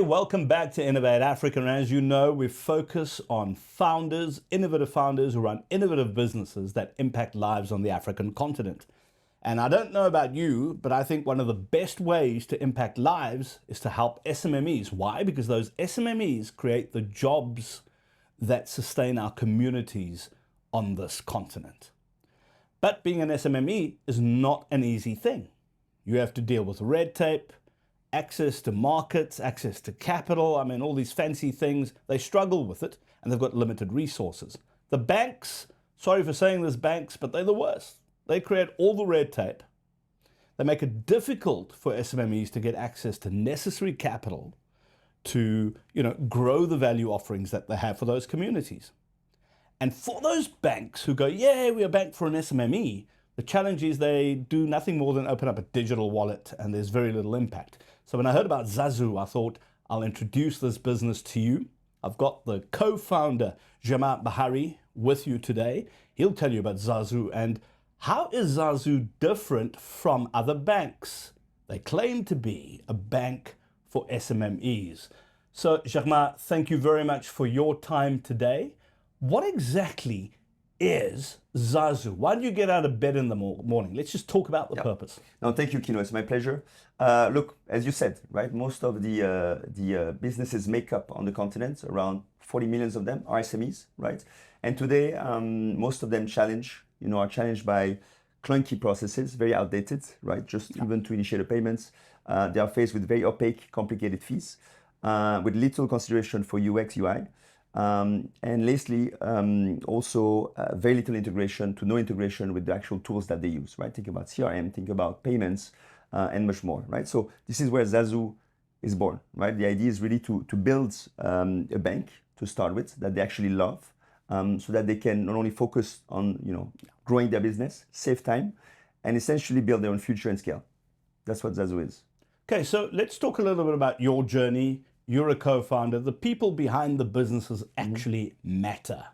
welcome back to Innovate Africa. And as you know, we focus on founders, innovative founders who run innovative businesses that impact lives on the African continent. And I don't know about you, but I think one of the best ways to impact lives is to help SMMEs. Why? Because those SMMEs create the jobs that sustain our communities on this continent. But being an SMME is not an easy thing. You have to deal with red tape, access to markets, access to capital. I mean, all these fancy things, they struggle with it and they've got limited resources. The banks, sorry for saying this banks, but they're the worst. They create all the red tape. They make it difficult for SMMEs to get access to necessary capital to, grow the value offerings that they have for those communities. And for those banks who go, yeah, we're a bank for an SMME, the challenge is they do nothing more than open up a digital wallet and there's very little impact. So when I heard about Zazu, I thought I'll introduce this business to you. I've got the co-founder, Germain Bahri, with you today. He'll tell you about Zazu and how is Zazu different from other banks? They claim to be a bank for SMMEs. So Germain, thank you very much for your time today. What exactly is Zazu? Why do you get out of bed in the morning? Let's just talk about the purpose. No, thank you, Kino. It's my pleasure. Look, as you said, right, most of the businesses make up on the continent, around 40 million of them are SMEs, right? And today, most of them are challenged by clunky processes, very outdated, right? Even to initiate the payments, they are faced with very opaque, complicated fees, with little consideration for UX, UI. And lastly, also very little integration to no integration with the actual tools that they use, right? Think about CRM, think about payments, and much more, right? So this is where Zazu is born, right? The idea is really to build a bank to start with that they actually love, so that they can not only focus on, growing their business, save time, and essentially build their own future and scale. That's what Zazu is. Okay, so let's talk a little bit about your journey. You're a co-founder. The people behind the businesses actually matter.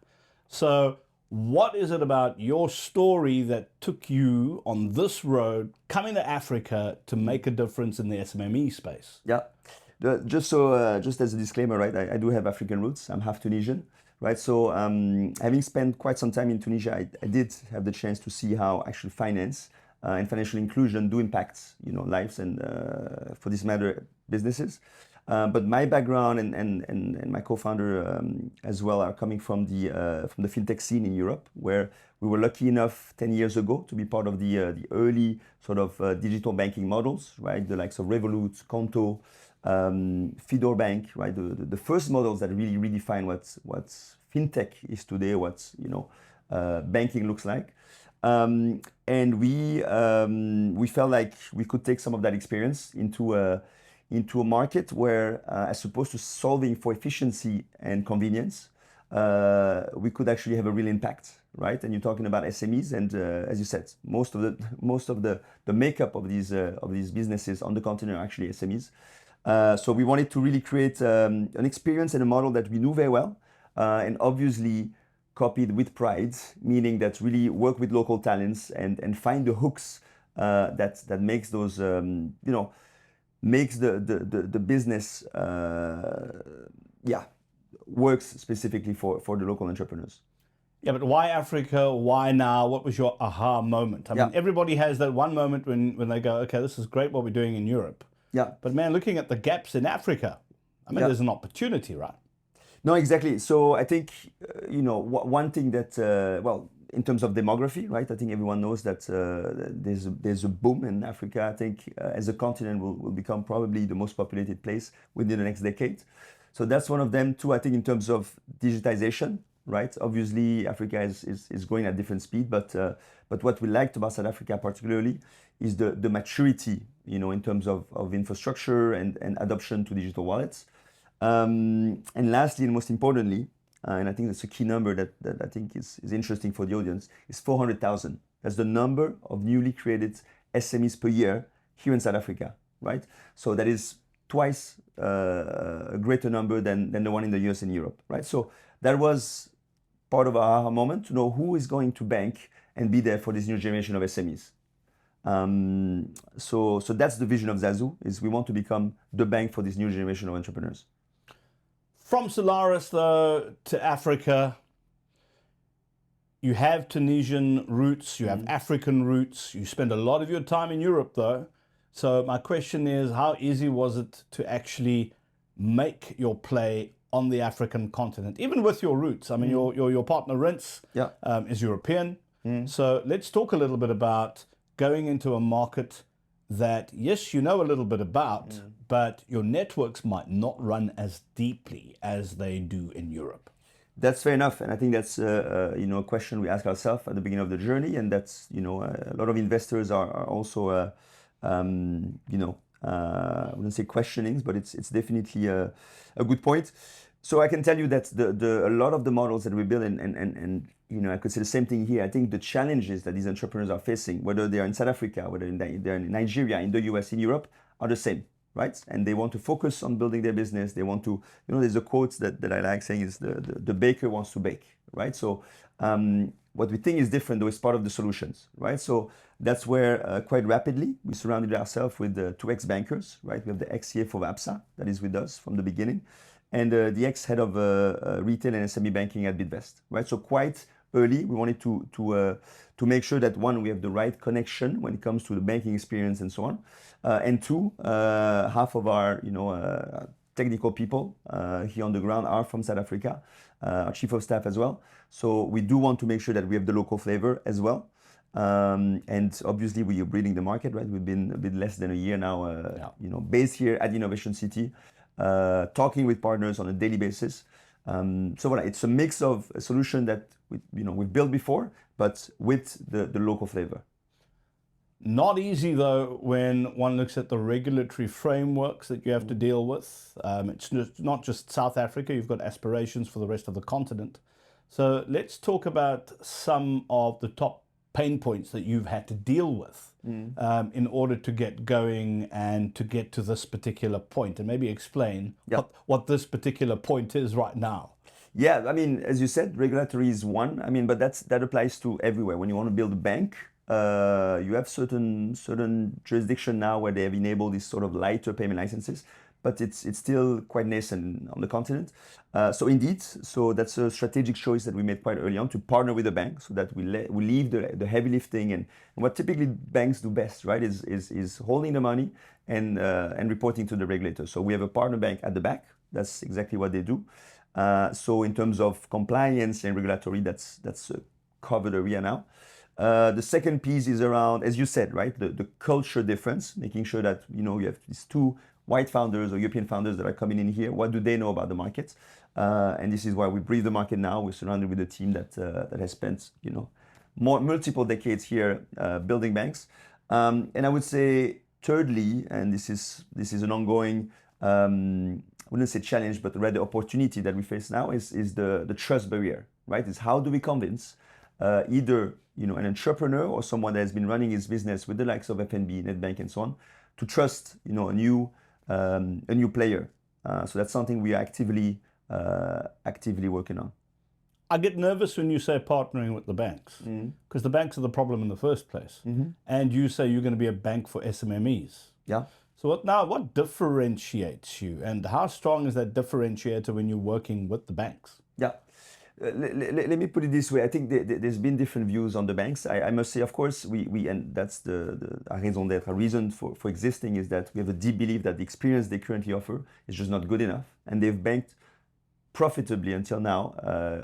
So what is it about your story that took you on this road, coming to Africa to make a difference in the SMME space? Yeah, just as a disclaimer, right, I do have African roots. I'm half Tunisian, right? So having spent quite some time in Tunisia, I did have the chance to see how actually finance and financial inclusion do impact, lives and, for this matter, businesses. But my background and my co-founder as well are coming from the fintech scene in Europe, where we were lucky enough 10 years ago to be part of the early sort of digital banking models, right? The likes of Revolut, Konto, Fidor Bank, right? The first models that really redefine what fintech is today, what banking looks like. And we felt like we could take some of that experience into a market where, as opposed to solving for efficiency and convenience, we could actually have a real impact, right? And you're talking about SMEs, and as you said, most of the makeup of these businesses on the continent are actually SMEs. So we wanted to really create an experience and a model that we knew very well, and obviously copied with pride, meaning that really work with local talents and find the hooks that makes those makes the business works specifically for the local entrepreneurs. Yeah, but why Africa? Why now? What was your aha moment? I mean, everybody has that one moment when they go, okay, this is great what we're doing in Europe. Yeah. But man, looking at the gaps in Africa, I mean, there's an opportunity, right? No, exactly. So I think, one thing that, in terms of demography, right? I think everyone knows that there's a boom in Africa. I think as a continent will become probably the most populated place within the next decade. So that's one of them too. I think in terms of digitization, right? Obviously, Africa is growing at different speed, but what we liked about South Africa particularly is the maturity, in terms of infrastructure and adoption to digital wallets. And lastly, and most importantly, and I think that's a key number that I think is interesting for the audience, is 400,000. That's the number of newly created SMEs per year here in South Africa, right? So that is twice a greater number than the one in the US and Europe, right? So that was part of our aha moment to know who is going to bank and be there for this new generation of SMEs. So that's the vision of Zazu, is we want to become the bank for this new generation of entrepreneurs. From Solaris, though, to Africa, you have Tunisian roots, you have African roots, you spend a lot of your time in Europe, though. So my question is, how easy was it to actually make your play on the African continent, even with your roots? I mean, your partner, Rince, is European. So let's talk a little bit about going into a market that, yes, you know a little bit about, but your networks might not run as deeply as they do in Europe. That's fair enough, and I think that's a question we ask ourselves at the beginning of the journey, and that's a lot of investors are also I wouldn't say questionings, but it's definitely a good point. So I can tell you that a lot of the models that we build, and I could say the same thing here. I think the challenges that these entrepreneurs are facing, whether they are in South Africa, whether they're in Nigeria, in the US, in Europe, are the same, right? And they want to focus on building their business. They want to, there's a quote that I like saying is the baker wants to bake, right? So what we think is different, though, is part of the solutions, right? So that's where quite rapidly we surrounded ourselves with two ex-bankers, right? We have the ex-CFO of ABSA that is with us from the beginning, and the ex-head of retail and SME banking at Bidvest, right? So quite early, we wanted to make sure that, one, we have the right connection when it comes to the banking experience and so on, and two, half of our technical people here on the ground are from South Africa, our chief of staff as well. So we do want to make sure that we have the local flavor as well. And obviously we are breeding the market, right? We've been a bit less than a year now, based here at Innovation City, talking with partners on a daily basis. So voilà, it's a mix of a solution that we've built before, but with the local flavor. Not easy, though, when one looks at the regulatory frameworks that you have to deal with. It's not just South Africa, you've got aspirations for the rest of the continent. So let's talk about some of the top pain points that you've had to deal with in order to get going and to get to this particular point, and maybe explain what this particular point is right now. Yeah, I mean, as you said, regulatory is one. I mean, but that applies to everywhere. When you want to build a bank, you have certain jurisdiction now where they have enabled these sort of lighter payment licenses, but it's still quite nascent on the continent. So indeed, that's a strategic choice that we made quite early on, to partner with a bank, so that we leave the heavy lifting and what typically banks do best, right? Is holding the money and reporting to the regulator. So we have a partner bank at the back. That's exactly what they do. So in terms of compliance and regulatory, that's a covered area now. The second piece is around, as you said, right, the culture difference, making sure that you have these two white founders or European founders that are coming in here. What do they know about the market? And this is why we breathe the market now. We're surrounded with a team that has spent multiple decades here building banks. And I would say thirdly, and this is an ongoing, I wouldn't say challenge, but rather opportunity that we face now, is the trust barrier, right? Is how do we convince either an entrepreneur or someone that has been running his business with the likes of FNB, Netbank, and so on, to trust a new player. So that's something we are actively working on. I get nervous when you say partnering with the banks, because the banks are the problem in the first place. And you say you're going to be a bank for SMMEs. Yeah. So what differentiates you, and how strong is that differentiator when you're working with the banks? Yeah. Let me put it this way. I think there's been different views on the banks. I must say, of course, we and that's the raison d'être, a reason for existing, is that we have a deep belief that the experience they currently offer is just not good enough, and they've banked profitably until now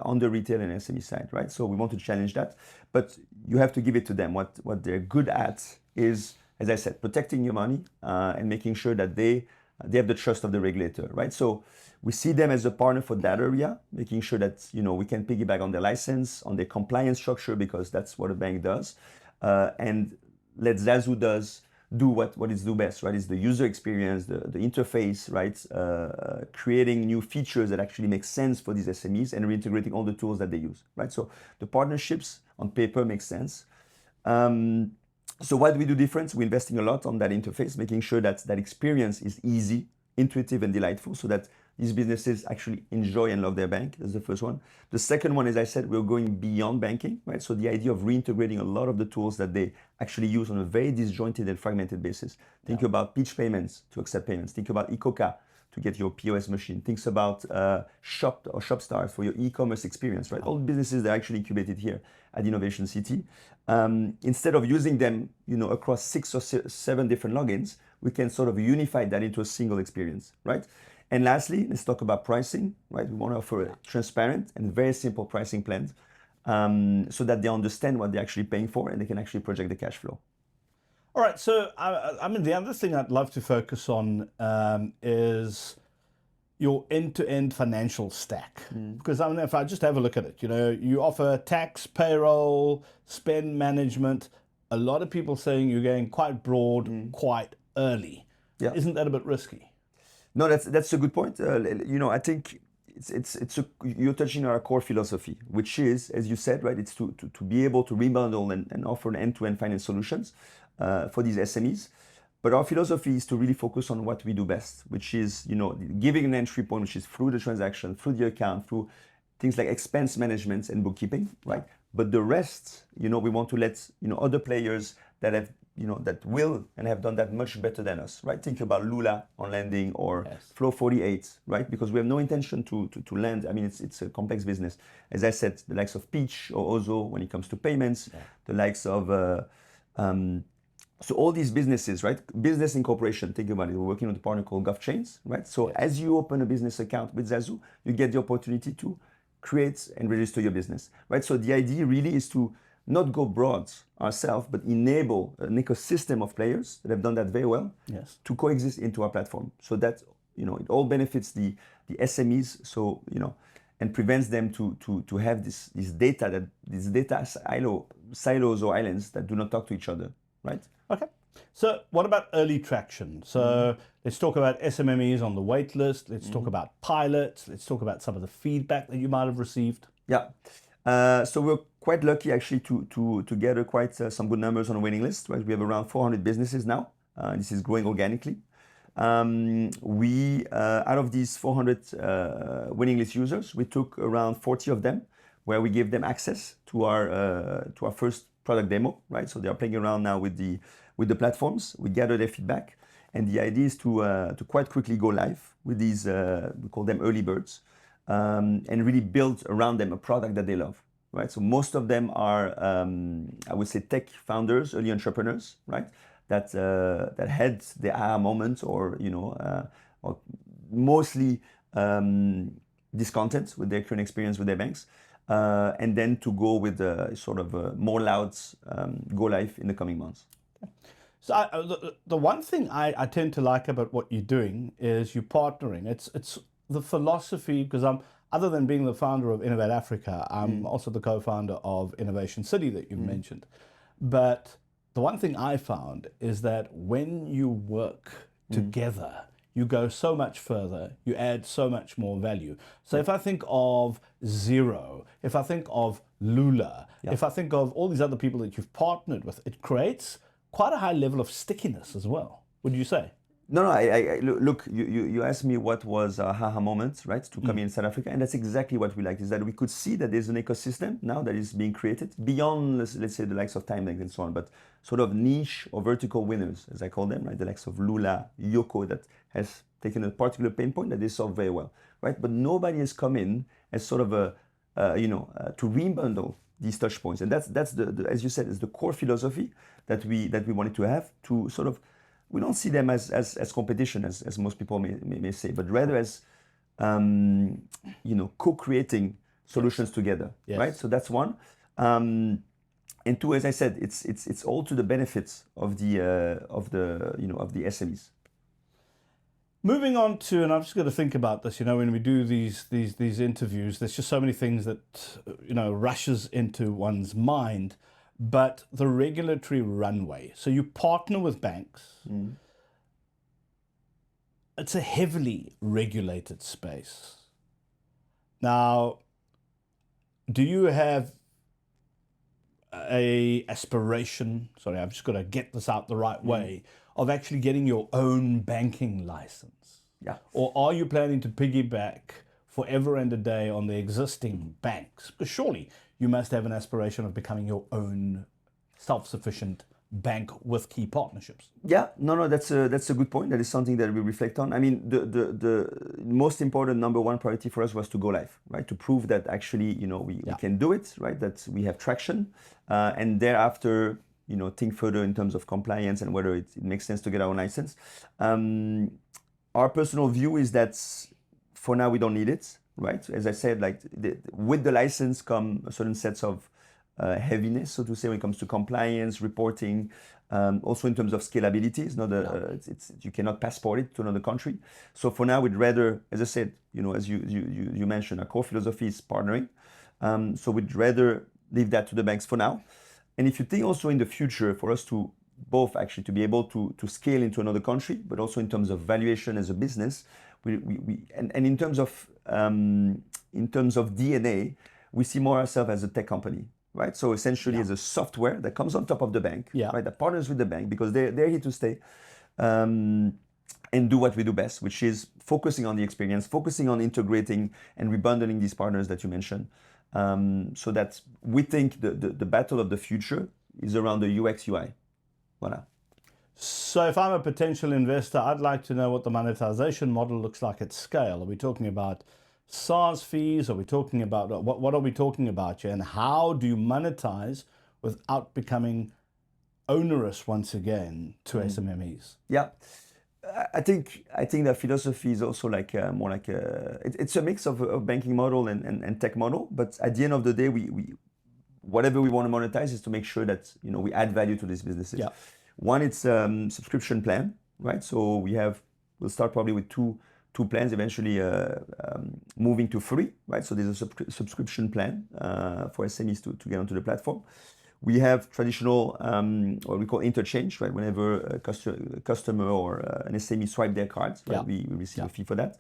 on the retail and SME side, right? So we want to challenge that, but you have to give it to them. What they're good at is, as I said, protecting your money and making sure that they have the trust of the regulator, right? So we see them as a partner for that area, making sure that we can piggyback on their license, on their compliance structure, because that's what a bank does, and let Zazu do what it do best, right? Is the user experience, the interface, right? Creating new features that actually make sense for these SMEs and reintegrating all the tools that they use, right? So the partnerships on paper make sense. So what do we do different? We're investing a lot on that interface, making sure that experience is easy intuitive and delightful so that these businesses actually enjoy and love their bank. That's the first one. The second one, as I said, we're going beyond banking, right? So the idea of reintegrating a lot of the tools that they actually use on a very disjointed and fragmented basis. Think about Peach Payments to accept payments. Think about Icoca to get your POS machine. Think about Shop or ShopStars for your e-commerce experience, right? All businesses that are actually incubated here at Innovation City. Instead of using them, across 6 or 7 different logins, we can sort of unify that into a single experience, right? And lastly, let's talk about pricing, right? We want to offer a transparent and very simple pricing plans so that they understand what they're actually paying for and they can actually project the cash flow. All right, so I mean, the other thing I'd love to focus on is your end-to-end financial stack. Because I mean, if I just have a look at it, you offer tax, payroll, spend management. A lot of people saying you're going quite broad, quite early. Yeah. Isn't that a bit risky? No, that's a good point. I think you're touching on our core philosophy, which is, as you said, right, it's to be able to rebundle and offer an end-to-end finance solutions for these SMEs. But our philosophy is to really focus on what we do best, which is, giving an entry point, which is through the transaction, through the account, through things like expense management and bookkeeping, right? But the rest, we want to let, other players that have, that will and have done that much better than us, right? Think about Lula on lending or Flow 48, right? Because we have no intention to lend. I mean, it's a complex business. As I said, the likes of Peach or Ozo when it comes to payments, the likes of, so all these businesses, right? Business incorporation, think about it. We're working with a partner called GovChains, right? So as you open a business account with Zazu, you get the opportunity to create and register your business, right? So the idea really is to not go broad ourselves, but enable an ecosystem of players that have done that very well to coexist into our platform. So that, it all benefits the SMEs, so, and prevents them to have this data silos or islands that do not talk to each other, right? Okay. So what about early traction? So let's talk about SMMEs on the wait list. Let's talk about pilots. Let's talk about some of the feedback that you might have received. Yeah. So we're quite lucky actually to gather quite some good numbers on a waiting list, right? We have around 400 businesses now. This is growing organically. We, out of these 400 waiting list users, we took around 40 of them where we gave them access to our first product demo, right? So they are playing around now with the platforms. We gather their feedback, and the idea is to quite quickly go live with these, we call them early birds, and really build around them a product that they love, right? So most of them are, I would say, tech founders, early entrepreneurs, right? That had the aha moment, or or mostly discontent with their current experience with their banks. And then to go with sort of more loud go live in the coming months. So the one thing I tend to like about what you're doing is you're partnering. It's the philosophy, because other than being the founder of Innovate Africa, I'm also the co-founder of Innovation City that you've mentioned. But the one thing I found is that when you work together, you go so much further, you add so much more value. So if I think of Zero, if I think of Lula, if I think of all these other people that you've partnered with, it creates quite a high level of stickiness as well, would you say? No, I look, you asked me what was our haha moment, right, to come in South Africa, and that's exactly what we liked, is that we could see that there's an ecosystem now that is being created beyond, let's say, the likes of TimesLIVE and so on, but sort of niche or vertical winners, as I call them, right, the likes of Lula, Yoko, that has taken a particular pain point that they solve very well, right, but nobody has come in as sort of to rebundle these touch points, and that's the as you said, is the core philosophy that we wanted to have, to sort of, we don't see them as competition, as most people may say, but rather as co-creating solutions together, right? So that's one. And two, as I said, it's all to the benefits of the SMEs. Moving on to, and I'm just going to think about this, when we do these interviews, there's just so many things that, rushes into one's mind. But the regulatory runway. So you partner with banks. It's a heavily regulated space. Now, do you have a aspiration, I've just got to get this out the right way, of actually getting your own banking license? Yeah. Or are you planning to piggyback forever and a day on the existing banks? Because surely you must have an aspiration of becoming your own self-sufficient bank with key partnerships. Yeah, no, that's a good point. That is something that we reflect on. I mean, the most important number one priority for us was to go live, right? To prove that actually, we can do it, right? That we have traction, and thereafter, think further in terms of compliance and whether it makes sense to get our license. Our personal view is that for now we don't need it, right? As I said, like with the license come a certain sets of heaviness, so to say, when it comes to compliance, reporting, also in terms of scalability. It's not you cannot passport it to another country. So for now, we'd rather, as I said, as you mentioned, our core philosophy is partnering. So we'd rather leave that to the banks for now. And if you think also in the future, for us to both actually to be able to scale into another country, but also in terms of valuation as a business, and in terms of DNA, we see more ourselves as a tech company. Right, so essentially, as a software that comes on top of the bank, right, that partners with the bank because they're here to stay, and do what we do best, which is focusing on the experience, focusing on integrating and rebundling these partners that you mentioned, so that we think the battle of the future is around the UX UI. Voilà. So if I'm a potential investor, I'd like to know what the monetization model looks like at scale. Are we talking about SaaS fees? Are we talking about what are we talking about here? And how do you monetize without becoming onerous once again to SMMEs? Yeah, I think that philosophy is also like more like it's a mix of banking model and tech model. But at the end of the day, we whatever we want to monetize is to make sure that we add value to these businesses. Yeah. One, it's subscription plan, right? So we'll start probably with two plans, eventually moving to free, right? So there's a subscription plan for SMEs to get onto the platform. We have traditional, what we call interchange, right? Whenever a customer or an SME swipe their cards, right? We receive a fee for that.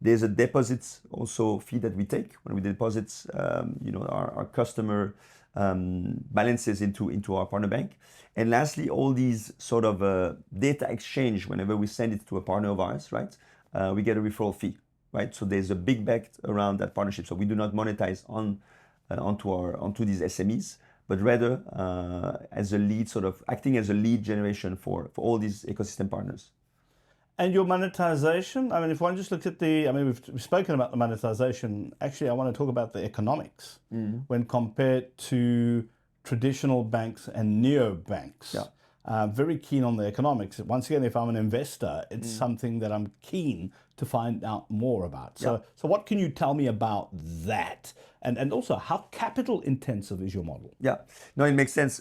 There's a deposit also fee that we take when we deposit, our customer balances into our partner bank. And lastly, all these sort of data exchange, whenever we send it to a partner of ours, right? We get a referral fee, right? So there's a big bet around that partnership. So we do not monetize onto these SMEs, but rather as a lead, sort of acting as a lead generation for all these ecosystem partners. And your monetization, I mean, if one just looks at we've spoken about the monetization. Actually, I want to talk about the economics when compared to traditional banks and neobanks. Yeah. Very keen on the economics. Once again, if I'm an investor, it's something that I'm keen to find out more about. So what can you tell me about that? And also, how capital intensive is your model? Yeah, no, it makes sense.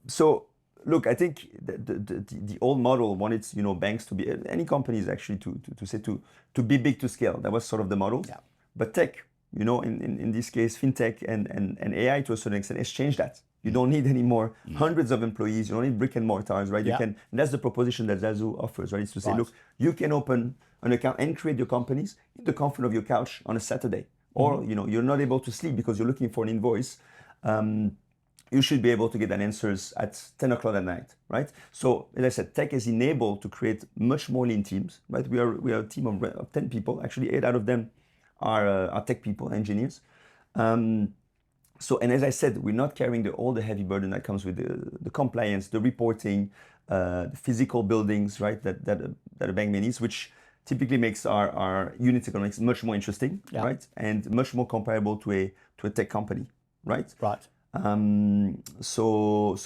So look, I think the old model wanted banks to be, any companies actually to be big to scale. That was sort of the model. Yeah. But tech, in this case, fintech and AI to a certain extent has changed that. You don't need any more hundreds of employees. You don't need brick and mortars, right? Yeah. And that's the proposition that Zazu offers, right? It's to say, look, you can open an account and create your companies in the comfort of your couch on a Saturday. Or, you're not able to sleep because you're looking for an invoice. You should be able to get an answers at 10 o'clock at night, right? So, as I said, tech is enabled to create much more lean teams, right? We are a team of 10 people. Actually, 8 out of them are tech people, engineers. So, and as I said, we're not carrying all the heavy burden that comes with the compliance, the reporting, the physical buildings, right? That a bank may need, which typically makes our unit economics much more interesting, right? And much more comparable to a tech company, right? Right. So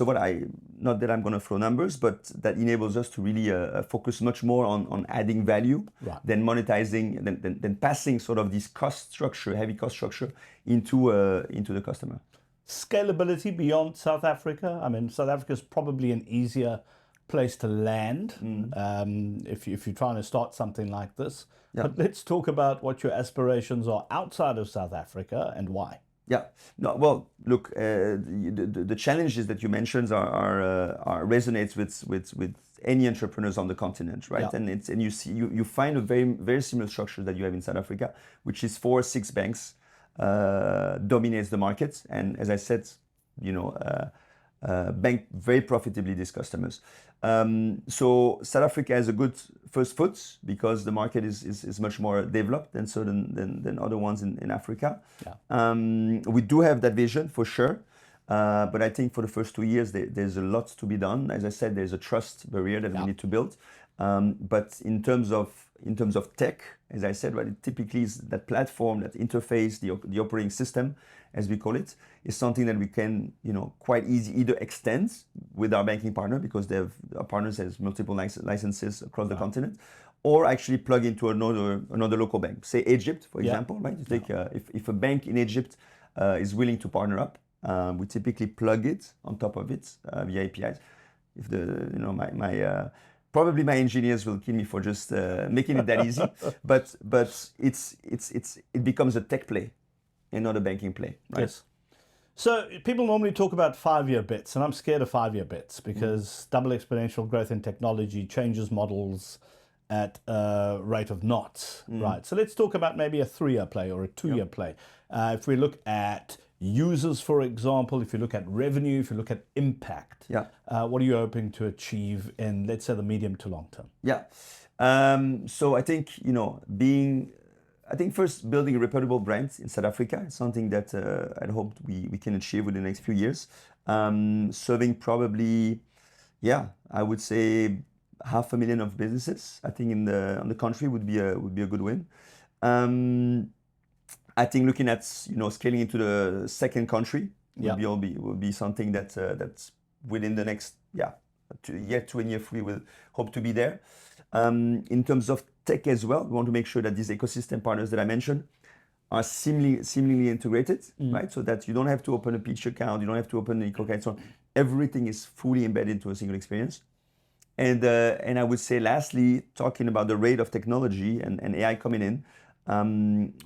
not that I'm going to throw numbers, but that enables us to really focus much more on adding value than monetizing, than passing sort of this heavy cost structure into the customer. Scalability beyond South Africa. I mean, South Africa is probably an easier place to land if you're trying to start something like this. Yeah. But let's talk about what your aspirations are outside of South Africa and why. Yeah. No. Well, look, the challenges that you mentioned are resonates with any entrepreneurs on the continent, right? Yeah. And you find a very very similar structure that you have in South Africa, which is 4 or 6 banks dominates the market. And as I said, bank very profitably these customers. So South Africa has a good first foot because the market is much more developed than other ones in Africa. Yeah. We do have that vision for sure. But I think for the first 2 years, there's a lot to be done. As I said, there's a trust barrier that we need to build. But in terms of tech, as I said, right, it typically is that platform, that interface, the operating system, as we call it, is something that we can, quite easy either extend with our banking partner because our partners has multiple licenses across the continent, or actually plug into another local bank. Say Egypt, for example, right? You take if a bank in Egypt is willing to partner up, we typically plug it on top of it via APIs. If probably my engineers will kill me for just making it that easy, but it becomes a tech play and not a banking play, right? Yes. So people normally talk about 5-year bets, and I'm scared of 5-year bets because double exponential growth in technology changes models at a rate of knots, right? So let's talk about maybe a 3-year play or a 2-year play. If we look at users, for example, if you look at revenue, if you look at impact, what are you hoping to achieve in, let's say, the medium to long term? Yeah. So I think, first building a reputable brand in South Africa is something that I hope we can achieve within the next few years. Serving probably, I would say 500,000 of businesses. I think in the country would be a good win. I think looking at scaling into the second country will be something that's within the next year 2 and year 3 will hope to be there. In terms of tech as well, we want to make sure that these ecosystem partners that I mentioned are seamlessly integrated, right? So that you don't have to open a Peach account, you don't have to open an Eco account, so on. Everything is fully embedded into a single experience. And I would say lastly, talking about the rate of technology and AI coming in,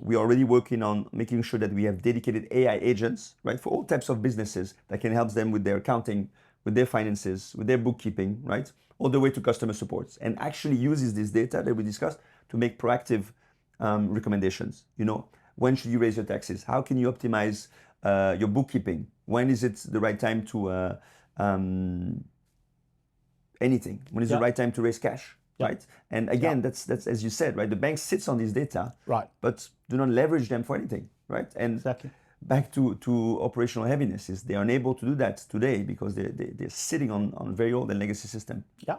we're already working on making sure that we have dedicated AI agents, right, for all types of businesses that can help them with their accounting, with their finances, with their bookkeeping, right, all the way to customer support, and actually uses this data that we discussed to make proactive recommendations. When should you raise your taxes? How can you optimize your bookkeeping? When is it the right time to anything? When is the right time to raise cash? Right, and again, that's as you said, right. The bank sits on this data, right, but do not leverage them for anything, right? And back to operational heaviness is they are unable to do that today because they're sitting on very old and legacy system. Yeah.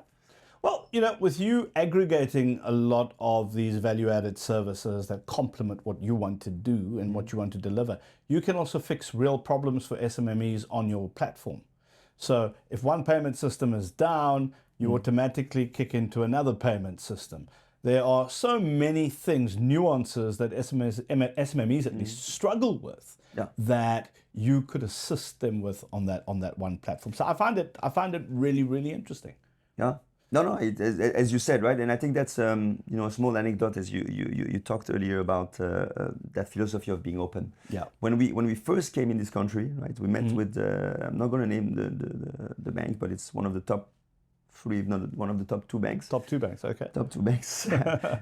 Well, with you aggregating a lot of these value-added services that complement what you want to do and what you want to deliver, you can also fix real problems for SMMEs on your platform. So if one payment system is down, you automatically kick into another payment system. There are so many things, nuances that SMMEs at least struggle with that you could assist them with on that one platform. So I find it really, really interesting. Yeah. No, as you said, right? And I think that's a small anecdote as you talked earlier about that philosophy of being open. Yeah. When we first came in this country, right, we met with I'm not going to name the bank, but it's one of the top 3, if not one of the top 2 banks. Top 2 banks, okay. Top 2 banks.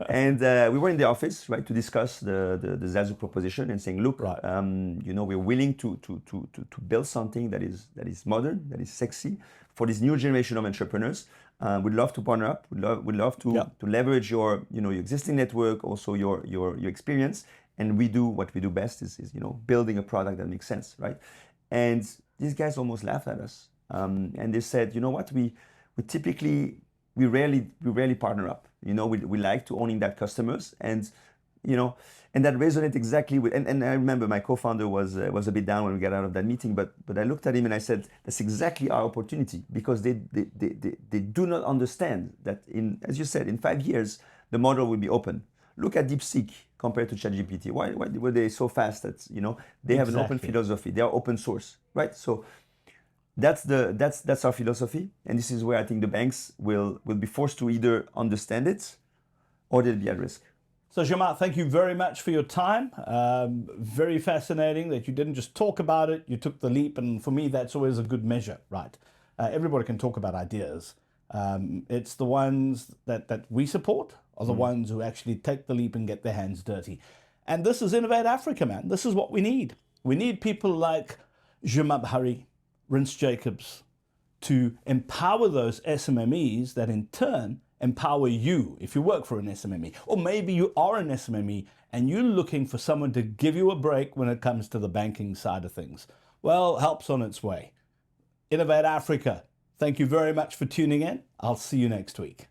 And we were in the office, right, to discuss the Zazu proposition and saying, look, we're willing to build something that is modern, that is sexy for this new generation of entrepreneurs. We'd love to partner up. We'd love to leverage your existing network, also your experience, and we do what we do best is building a product that makes sense, right? And these guys almost laughed at us, and they said, you know what, we rarely partner up. We like to owning that customers, and that resonated exactly with. And I remember my co-founder was a bit down when we got out of that meeting, but I looked at him and I said, that's exactly our opportunity, because they do not understand that as you said, in 5 years the model will be open. Look at DeepSeek compared to ChatGPT. Why were they so fast that they have an open philosophy? They are open source, right? So that's our philosophy, and this is where I think the banks will be forced to either understand it or they'll be at risk. So Germain, thank you very much for your time. Very fascinating that you didn't just talk about it, you took the leap, and for me that's always a good measure, right? Everybody can talk about ideas. It's the ones that we support are the ones who actually take the leap and get their hands dirty. And this is Innovate Africa, man. This is what we need. We need people like Germain Bahri, Rinse Jacobs to empower those SMMEs that in turn empower you if you work for an SMME. Or maybe you are an SMME and you're looking for someone to give you a break when it comes to the banking side of things. Well, help's on its way. Innovate Africa. Thank you very much for tuning in. I'll see you next week.